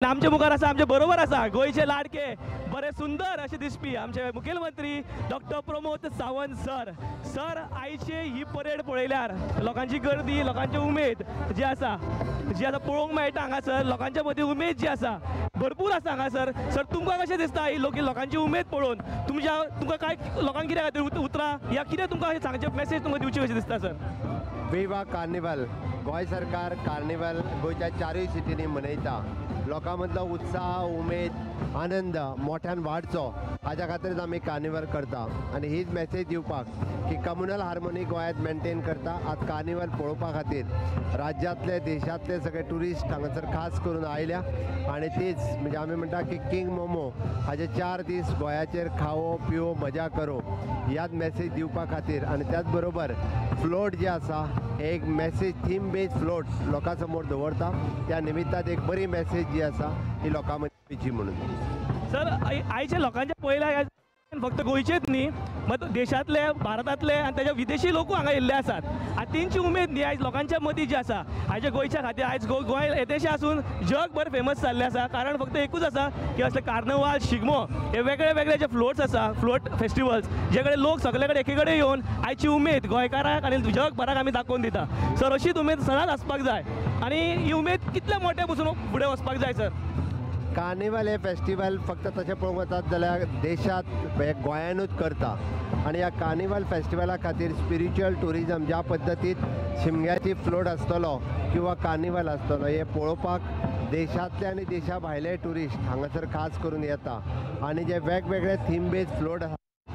आमचे मुखार आसा आमचे बरोबर आसा गोयचे लाडके बरे सुंदर असे दिसपी आमचे मुखेलमंत्री doctor Pramod Sawant sir. Sir आयचे ही परेड पळयल्यार लोकांची गर्दी लोकांची उमेद जी आसा पळोवंक मेळटा हांगासर लोकांच्या मदीं उमेद जी आसा भरपूर आसा हांगासर. सर तुमकां कशें दिसता ही लोकांची उमेद पळोवन तुमकां काय लोकांक कित्याक खातीर उतरां या कितें तुमकां अशें सांगचें मेसेज तुमकां दिवची कशी दिसता सर? विवा कार्निवल गोंय सरकार कार्निवल गोंयच्या चारूय सिटींनी मनयता. लोकां मदलो उत्साह उमेद आनंद मोठ्यान वाडचो हाच्या खातीरच आमी कार्निवल करता आनी हीच मेसेज दिवपाक की कम्युनल हार्मोनी गोंयांत मेंटेन करता. आज कार्निवल पळोवपा खातीर राज्यांतले देशांतले सगळे टुरिस्ट हांगासर खास करून आयल्या आनी तीच म्हणजे आमी म्हणटा की किंग मोमो हाचे 4 दीस गोंयाचेर खावो पिवो मजा करो ह्याच मेसेज दिवपा खातीर. आनी त्याच बरोबर फ्लोट जे आसा एक मेसेज थीम बेज फ्लोट लोकां समोर दवरता. त्या निमित्तान एक बरी मेसेज जी आसा ही लोकां मदीं म्हणून. सर आयच्या लोकांचे पयल्या फक्त गोंयचेच न्ही मग देशांतले भारतांतले आनी तेजे विदेशी लोकूय हांगा येयल्ले आसात. आनी तेंची उमेद न्ही आयज लोकांच्या मदीं जी आसा आयच्या गोंयच्या खातीर आयज गोंय येदेशें आसून जगभर फेमस जाल्लें आसा. कारण फक्त एकूच आसा की असले कार्नवाल शिगमो हे वेगळे वेगळे जे फ्लोट्स आसा फ्लोट फेस्टिवल्स जे कडेन लोक सगळे कडेन एके कडेन येवन आयची उमेद गोंयकारांक आनी जगभराक आमी दाखोवन दिता. सर अशीच उमेद सदांच आसपाक जाय आनी ही उमेद कितले मोठे पसून फुडें वचपाक जाय सर? कार्निवल हे फेस्टिवल फक्त तशें पळोवंक वचत जाल्यार देशांत हे गोंयानूच करता. आनी ह्या कार्निवल फेस्टिवला खातीर स्पिरिच्युअल टुरिजम ज्या पद्दतीन शिमग्याची फ्लोट आसतलो किंवा कार्निवल आसतलो हे पळोवपाक देशांतले आनी देशा भायले टुरिस्ट हांगासर खास करून येता. आनी जे वेगवेगळे थीम बेज फ्लोट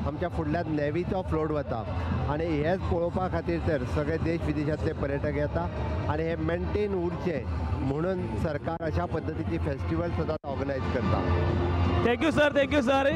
आमच्या फुडल्यान नेवीचो फ्लोट वता आनी हेच पळोवपा खातीर तर सगळे देश विदेशांतले पर्यटक येता. आनी हे मेंटेन उरचे म्हणून सरकार अशा पद्दतीची फेस्टिवल सदांच ऑर्गनायज करता. Thank you sir.